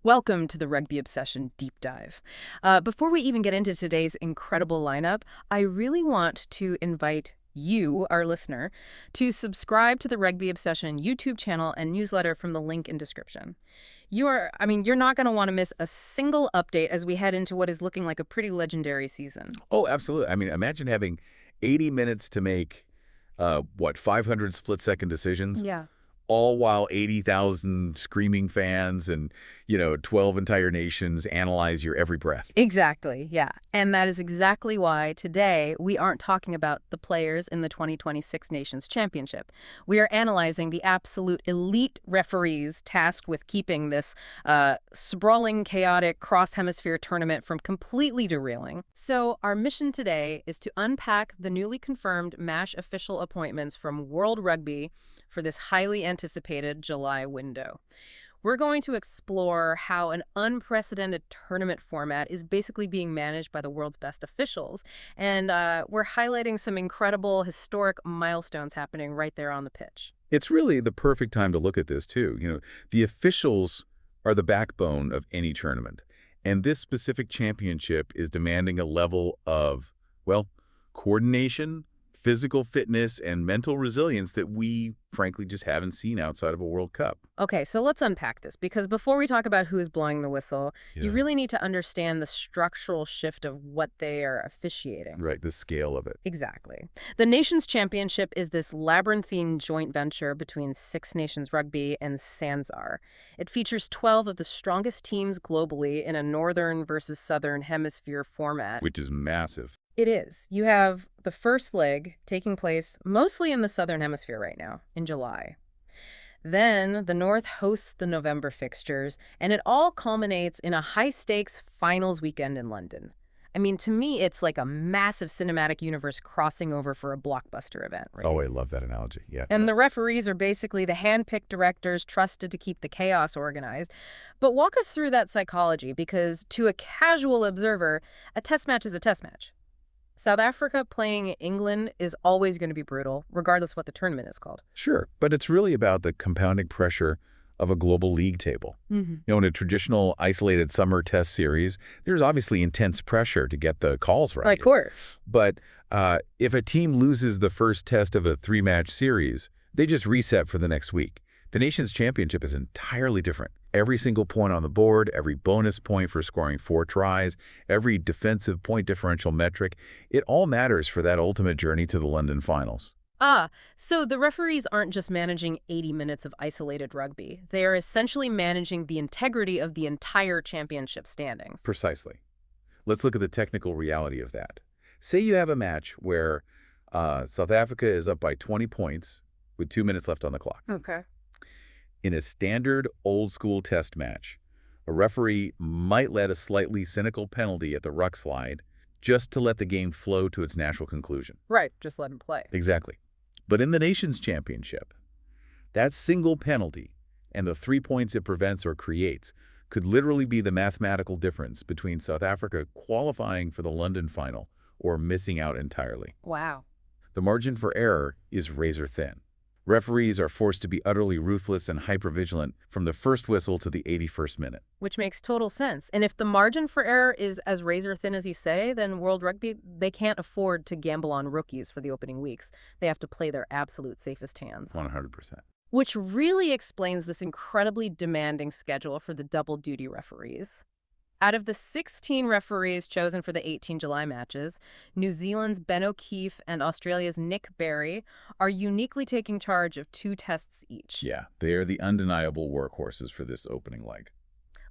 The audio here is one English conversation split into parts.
Welcome to the Rugby Obsession Deep Dive. Before we even get into today's incredible lineup, I really want to invite you, our listener, to subscribe to the Rugby Obsession YouTube channel and newsletter from the link in description. You're not going to want to miss a single update as we head into what is looking like a pretty legendary season. Oh, absolutely. I mean, imagine having 80 minutes to make, 500 split-second decisions? Yeah. All while 80,000 screaming fans and, 12 entire nations analyze your every breath. Exactly, yeah. And that is exactly why today we aren't talking about the players in the 2026 Nations Championship. We are analyzing the absolute elite referees tasked with keeping this sprawling, chaotic cross-hemisphere tournament from completely derailing. So our mission today is to unpack the newly confirmed MASH official appointments from World Rugby for this highly anticipated July window. We're going to explore how an unprecedented tournament format is basically being managed by the world's best officials, and we're highlighting some incredible historic milestones happening right there on the pitch. It's really the perfect time to look at this, too. The officials are the backbone of any tournament, and this specific championship is demanding a level of, coordination, physical fitness, and mental resilience that we, frankly, just haven't seen outside of a World Cup. Okay, so let's unpack this, because before we talk about who is blowing the whistle, you really need to understand the structural shift of what they are officiating. Right, the scale of it. Exactly. The Nations Championship is this labyrinthine joint venture between Six Nations Rugby and SANZAAR. It features 12 of the strongest teams globally in a northern versus southern hemisphere format. Which is massive. It is. You have the first leg taking place mostly in the southern hemisphere right now, in July. Then the North hosts the November fixtures, and it all culminates in a high-stakes finals weekend in London. I mean, to me, it's like a massive cinematic universe crossing over for a blockbuster event, right? Oh, I love that analogy, yeah. And the referees are basically the hand-picked directors trusted to keep the chaos organized. But walk us through that psychology, because to a casual observer, a test match is a test match. South Africa playing England is always going to be brutal, regardless what the tournament is called. Sure, but it's really about the compounding pressure of a global league table. In a traditional isolated summer test series, there's obviously intense pressure to get the calls right. Of course. But if a team loses the first test of a three-match series, they just reset for the next week. The Nations Championship is entirely different. Every single point on the board, every bonus point for scoring 4 tries, every defensive point differential metric, it all matters for that ultimate journey to the London finals. So the referees aren't just managing 80 minutes of isolated rugby. They are essentially managing the integrity of the entire championship standings. Precisely. Let's look at the technical reality of that. Say you have a match where South Africa is up by 20 points with 2 minutes left on the clock. Okay. In a standard old-school test match, a referee might let a slightly cynical penalty at the ruck slide just to let the game flow to its natural conclusion. Right, just let him play. Exactly. But in the Nations Championship, that single penalty and the 3 points it prevents or creates could literally be the mathematical difference between South Africa qualifying for the London final or missing out entirely. Wow. The margin for error is razor thin. Referees are forced to be utterly ruthless and hypervigilant from the first whistle to the 81st minute. Which makes total sense. And if the margin for error is as razor thin as you say, then World Rugby, they can't afford to gamble on rookies for the opening weeks. They have to play their absolute safest hands. 100%. Which really explains this incredibly demanding schedule for the double-duty referees. Out of the 16 referees chosen for the 18 July matches, New Zealand's Ben O'Keefe and Australia's Nick Berry are uniquely taking charge of 2 tests each. Yeah, they are the undeniable workhorses for this opening leg.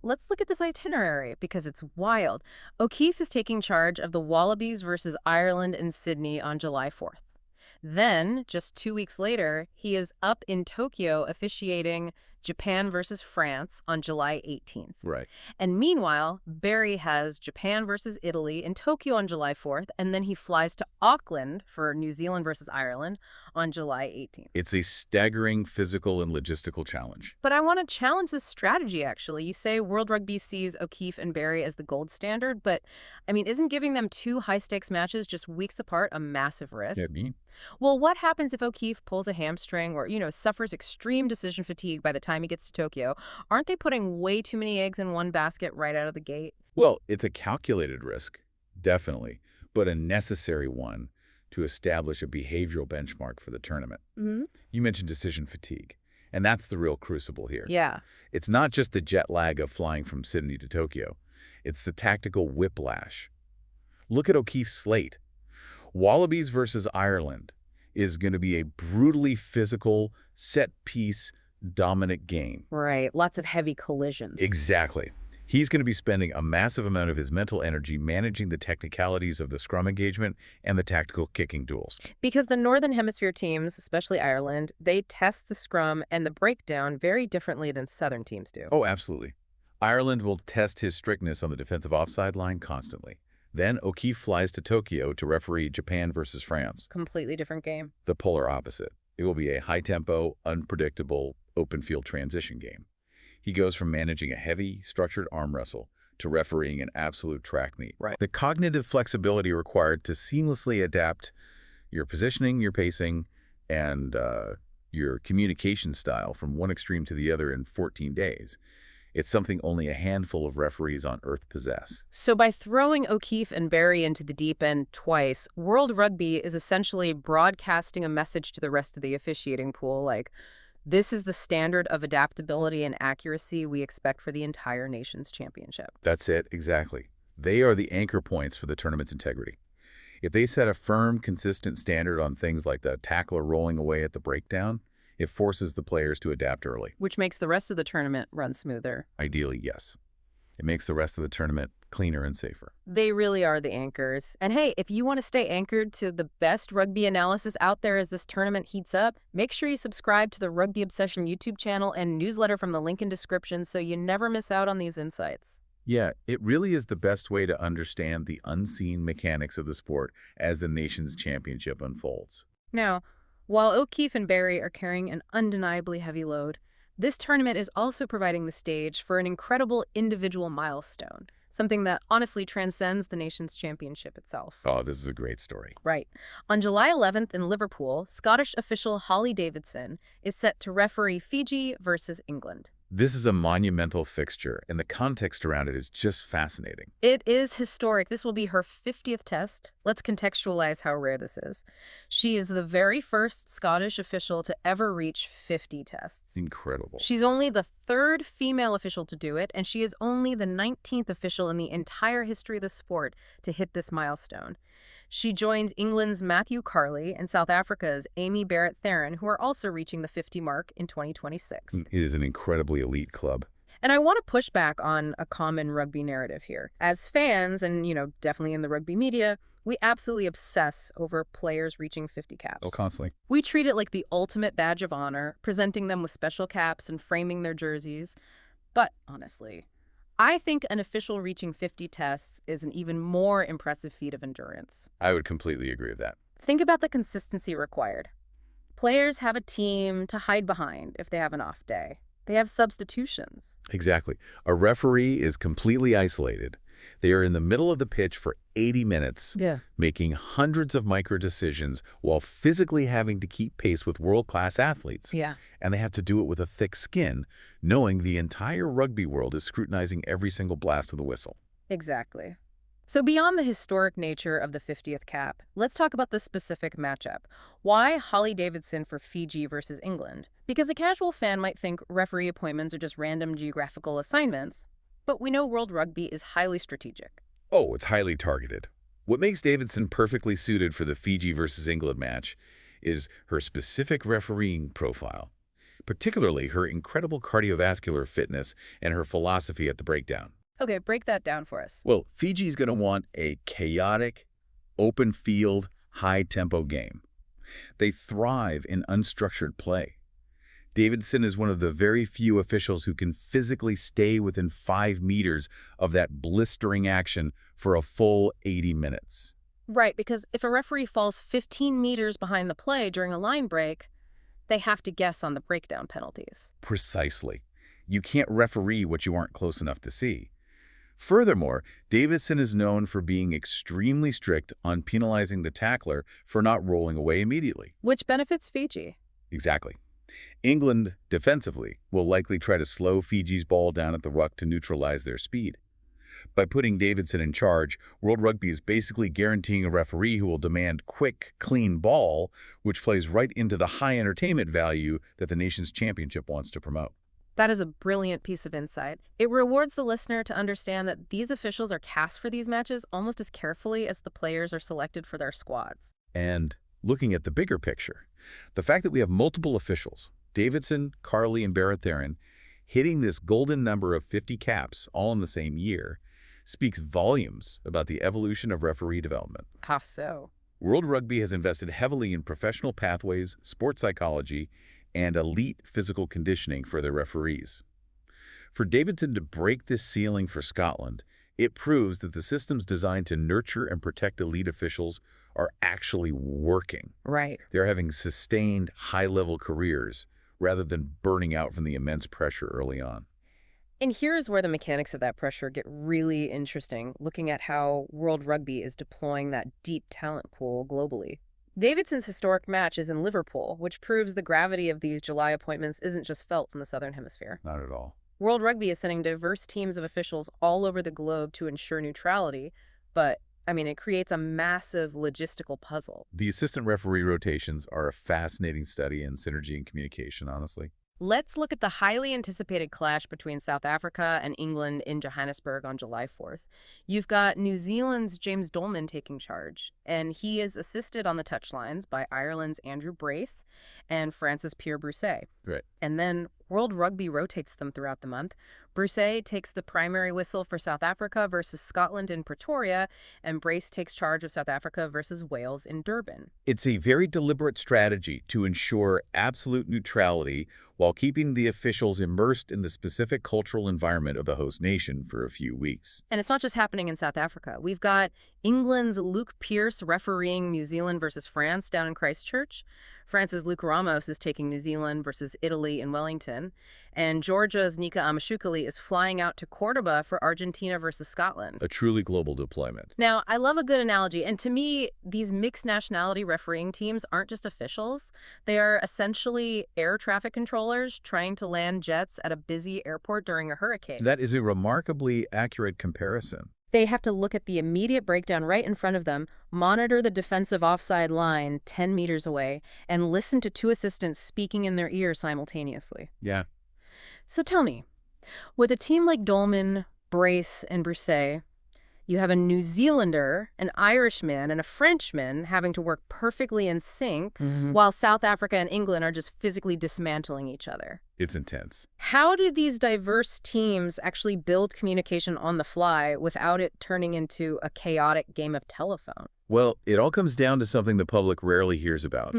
Let's look at this itinerary, because it's wild. O'Keefe is taking charge of the Wallabies versus Ireland in Sydney on July 4th. Then, just 2 weeks later, he is up in Tokyo officiating Japan versus France on July 18th. Right. And meanwhile, Barry has Japan versus Italy in Tokyo on July 4th, and then he flies to Auckland for New Zealand versus Ireland on July 18th. It's a staggering physical and logistical challenge. But I want to challenge this strategy, actually. You say World Rugby sees O'Keefe and Barry as the gold standard, but, isn't giving them 2 high-stakes matches just weeks apart a massive risk? Yeah, Well, what happens if O'Keefe pulls a hamstring or, suffers extreme decision fatigue by the time time he gets to Tokyo. Aren't they putting way too many eggs in one basket right out of the gate? Well, it's a calculated risk, definitely, but a necessary one to establish a behavioral benchmark for the tournament. Mm-hmm. You mentioned decision fatigue, and that's the real crucible here. Yeah. It's not just the jet lag of flying from Sydney to Tokyo. It's the tactical whiplash. Look at O'Keefe's slate. Wallabies versus Ireland is going to be a brutally physical, set-piece, dominant game. Right. Lots of heavy collisions. Exactly. He's going to be spending a massive amount of his mental energy managing the technicalities of the scrum engagement and the tactical kicking duels. Because the Northern Hemisphere teams, especially Ireland, they test the scrum and the breakdown very differently than Southern teams do. Oh, absolutely. Ireland will test his strictness on the defensive offside line constantly. Then O'Keefe flies to Tokyo to referee Japan versus France. Completely different game. The polar opposite. It will be a high-tempo, unpredictable, open-field transition game. He goes from managing a heavy, structured arm wrestle to refereeing an absolute track meet. Right. The cognitive flexibility required to seamlessly adapt your positioning, your pacing, and your communication style from one extreme to the other in 14 days. It's something only a handful of referees on Earth possess. So by throwing O'Keefe and Barry into the deep end twice, World Rugby is essentially broadcasting a message to the rest of the officiating pool like, this is the standard of adaptability and accuracy we expect for the entire nation's championship. That's it, exactly. They are the anchor points for the tournament's integrity. If they set a firm, consistent standard on things like the tackler rolling away at the breakdown, it forces the players to adapt early. Which makes the rest of the tournament run smoother. Ideally, yes. It makes the rest of the tournament cleaner and safer. They really are the anchors. And hey, if you want to stay anchored to the best rugby analysis out there as this tournament heats up, make sure you subscribe to the Rugby Obsession YouTube channel and newsletter from the link in description so you never miss out on these insights. Yeah, it really is the best way to understand the unseen mechanics of the sport as the nation's championship unfolds. Now, while O'Keefe and Barry are carrying an undeniably heavy load, this tournament is also providing the stage for an incredible individual milestone, something that honestly transcends the nation's championship itself. Oh, this is a great story. Right. On July 11th in Liverpool, Scottish official Hollie Davidson is set to referee Fiji versus England. This is a monumental fixture, and the context around it is just fascinating. It is historic. This will be her 50th test. Let's contextualize how rare this is. She is the very first Scottish official to ever reach 50 tests. Incredible. She's only the third female official to do it, and she is only the 19th official in the entire history of the sport to hit this milestone. She joins England's Matthew Carley and South Africa's Amy Barrett-Theron, who are also reaching the 50 mark in 2026. It is an incredibly elite club. And I want to push back on a common rugby narrative here. As fans, and, definitely in the rugby media, we absolutely obsess over players reaching 50 caps. Oh, constantly. We treat it like the ultimate badge of honor, presenting them with special caps and framing their jerseys. But honestly, I think an official reaching 50 tests is an even more impressive feat of endurance. I would completely agree with that. Think about the consistency required. Players have a team to hide behind if they have an off day. They have substitutions. Exactly. A referee is completely isolated. They are in the middle of the pitch for 80 minutes, making hundreds of micro decisions while physically having to keep pace with world-class athletes. And they have to do it with a thick skin, knowing the entire rugby world is scrutinizing every single blast of the whistle. Exactly. So beyond the historic nature of the 50th cap, let's talk about the specific matchup. Why Hollie Davidson for Fiji versus England? Because a casual fan might think referee appointments are just random geographical assignments, but we know World Rugby is highly strategic. Oh, it's highly targeted. What makes Davidson perfectly suited for the Fiji versus England match is her specific refereeing profile, particularly her incredible cardiovascular fitness and her philosophy at the breakdown. Okay, break that down for us. Well, Fiji's going to want a chaotic, open field, high-tempo game. They thrive in unstructured play. Davidson is one of the very few officials who can physically stay within 5 meters of that blistering action for a full 80 minutes. Right, because if a referee falls 15 meters behind the play during a line break, they have to guess on the breakdown penalties. Precisely. You can't referee what you aren't close enough to see. Furthermore, Davidson is known for being extremely strict on penalizing the tackler for not rolling away immediately. Which benefits Fiji. Exactly. England, defensively, will likely try to slow Fiji's ball down at the ruck to neutralize their speed. By putting Davidson in charge, World Rugby is basically guaranteeing a referee who will demand quick, clean ball, which plays right into the high entertainment value that the nation's championship wants to promote. That is a brilliant piece of insight. It rewards the listener to understand that these officials are cast for these matches almost as carefully as the players are selected for their squads. And looking at the bigger picture, the fact that we have multiple officials, Davidson, Carley, and Barrett-Theron, hitting this golden number of 50 caps all in the same year, speaks volumes about the evolution of referee development. How so? World Rugby has invested heavily in professional pathways, sports psychology, and elite physical conditioning for their referees. For Davidson to break this ceiling for Scotland, it proves that the systems designed to nurture and protect elite officials are actually working. Right. They're having sustained, high-level careers rather than burning out from the immense pressure early on. And here is where the mechanics of that pressure get really interesting, looking at how World Rugby is deploying that deep talent pool globally. Davidson's historic match is in Liverpool, which proves the gravity of these July appointments isn't just felt in the Southern Hemisphere. Not at all. World Rugby is sending diverse teams of officials all over the globe to ensure neutrality, but, it creates a massive logistical puzzle. The assistant referee rotations are a fascinating study in synergy and communication, honestly. Let's look at the highly anticipated clash between South Africa and England in Johannesburg on July 4th. You've got New Zealand's James Dolman taking charge, and he is assisted on the touchlines by Ireland's Andrew Brace and France's Pierre Brousset. Right. And then World Rugby rotates them throughout the month. Brousset takes the primary whistle for South Africa versus Scotland in Pretoria, and Brace takes charge of South Africa versus Wales in Durban. It's a very deliberate strategy to ensure absolute neutrality while keeping the officials immersed in the specific cultural environment of the host nation for a few weeks. And it's not just happening in South Africa. We've got England's Luke Pearce refereeing New Zealand versus France down in Christchurch. France's Luke Ramos is taking New Zealand versus Italy in Wellington. And Georgia's Nika Amashukali is flying out to Cordoba for Argentina versus Scotland. A truly global deployment. Now, I love a good analogy. And to me, these mixed nationality refereeing teams aren't just officials. They are essentially air traffic controllers trying to land jets at a busy airport during a hurricane. That is a remarkably accurate comparison. They have to look at the immediate breakdown right in front of them, monitor the defensive offside line 10 meters away, and listen to two assistants speaking in their ear simultaneously. Yeah. So tell me, with a team like Dolman, Brace, and Brousset, you have a New Zealander, an Irishman, and a Frenchman having to work perfectly in sync, while South Africa and England are just physically dismantling each other. It's intense. How do these diverse teams actually build communication on the fly without it turning into a chaotic game of telephone? Well, it all comes down to something the public rarely hears about.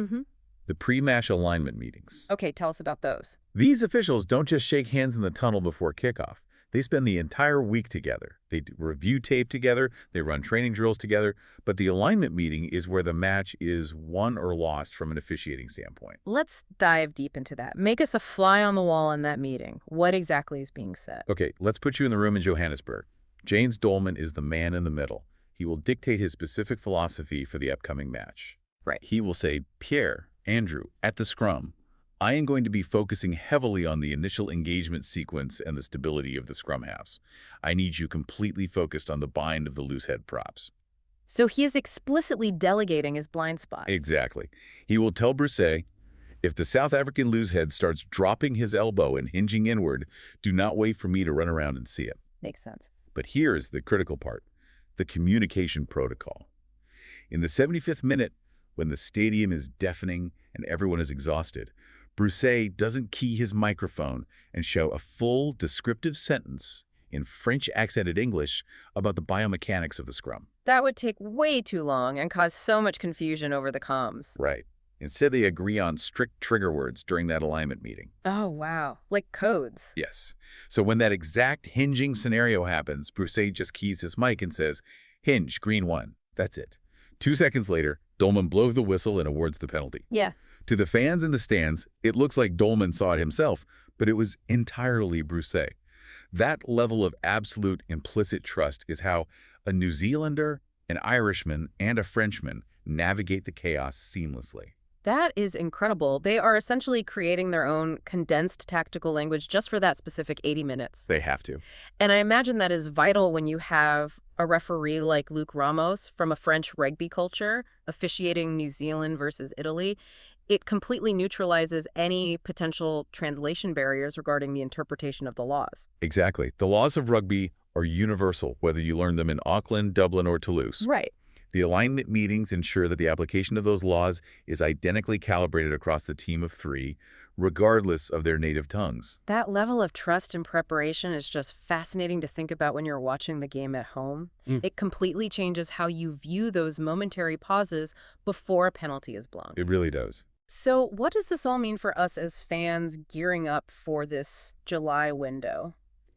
The pre-match alignment meetings. Okay, tell us about those. These officials don't just shake hands in the tunnel before kickoff. They spend the entire week together. They review tape together, they run training drills together, but the alignment meeting is where the match is won or lost from an officiating standpoint. Let's dive deep into that. Make us a fly on the wall in that meeting. What exactly is being said? Okay, let's put you in the room in Johannesburg. James Dolman is the man in the middle. He will dictate his specific philosophy for the upcoming match. Right. He will say, Pierre, Andrew, at the scrum, I am going to be focusing heavily on the initial engagement sequence and the stability of the scrum halves. I need you completely focused on the bind of the loose head props. So he is explicitly delegating his blind spots. Exactly. He will tell Brousset, if the South African loose head starts dropping his elbow and hinging inward, do not wait for me to run around and see it. Makes sense. But here is the critical part, the communication protocol. In the 75th minute, when the stadium is deafening and everyone is exhausted, Brousset doesn't key his microphone and show a full descriptive sentence in French accented English about the biomechanics of the scrum. That would take way too long and cause so much confusion over the comms. Right. Instead, they agree on strict trigger words during that alignment meeting. Oh, wow. Like codes. Yes. So when that exact hinging scenario happens, Brousset just keys his mic and says, hinge, green 1. That's it. 2 seconds later, Dolman blows the whistle and awards the penalty. Yeah. To the fans in the stands, it looks like Dolman saw it himself, but it was entirely Brousset. That level of absolute implicit trust is how a New Zealander, an Irishman, and a Frenchman navigate the chaos seamlessly. That is incredible. They are essentially creating their own condensed tactical language just for that specific 80 minutes. They have to. And I imagine that is vital when you have a referee like Luke Ramos from a French rugby culture officiating New Zealand versus Italy. It completely neutralizes any potential translation barriers regarding the interpretation of the laws. Exactly. The laws of rugby are universal, whether you learn them in Auckland, Dublin, or Toulouse. Right. The alignment meetings ensure that the application of those laws is identically calibrated across the team of three, regardless of their native tongues. That level of trust and preparation is just fascinating to think about when you're watching the game at home. It completely changes how you view those momentary pauses before a penalty is blown. It really does. So what does this all mean for us as fans gearing up for this July window?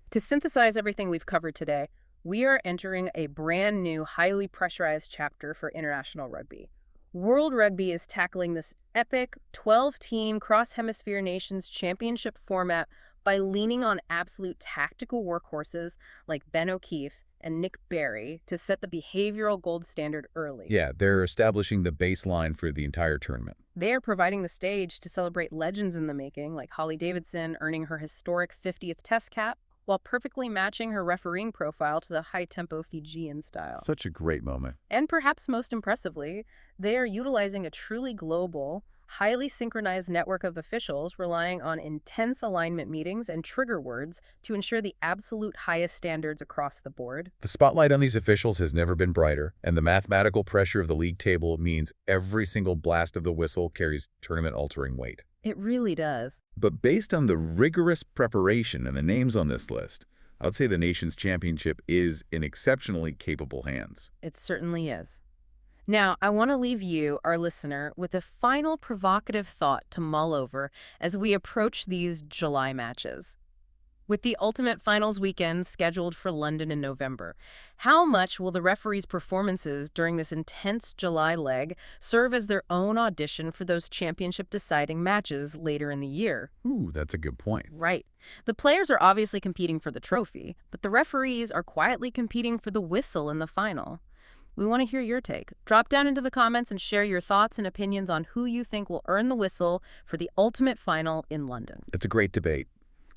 To synthesize everything we've covered today, we are entering a brand new, highly pressurized chapter for international rugby. World Rugby is tackling this epic 12-team cross-hemisphere nations championship format by leaning on absolute tactical workhorses like Ben O'Keefe and Nick Berry to set the behavioral gold standard early. Yeah, they're establishing the baseline for the entire tournament. They are providing the stage to celebrate legends in the making, like Hollie Davidson earning her historic 50th Test cap, while perfectly matching her refereeing profile to the high-tempo Fijian style. Such a great moment. And perhaps most impressively, they are utilizing a truly global, highly synchronized network of officials relying on intense alignment meetings and trigger words to ensure the absolute highest standards across the board. The spotlight on these officials has never been brighter, and the mathematical pressure of the league table means every single blast of the whistle carries tournament-altering weight. It really does. But based on the rigorous preparation and the names on this list, I would say the Nations Championship is in exceptionally capable hands. It certainly is. Now, I want to leave you, our listener, with a final provocative thought to mull over as we approach these July matches. With the ultimate finals weekend scheduled for London in November, how much will the referees' performances during this intense July leg serve as their own audition for those championship-deciding matches later in the year? Ooh, that's a good point. Right. The players are obviously competing for the trophy, but the referees are quietly competing for the whistle in the final. We want to hear your take. Drop down into the comments and share your thoughts and opinions on who you think will earn the whistle for the ultimate final in London. It's a great debate.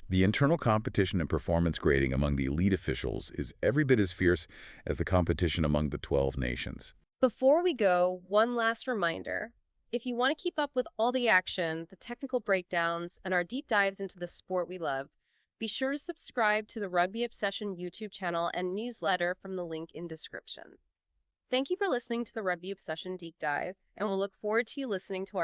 The internal competition and performance grading among the elite officials is every bit as fierce as the competition among the 12 nations. Before we go, one last reminder. If you want to keep up with all the action, the technical breakdowns, and our deep dives into the sport we love, be sure to subscribe to the Rugby Obsession YouTube channel and newsletter from the link in description. Thank you for listening to the Rugby Obsession Deep Dive, and we'll look forward to you listening to our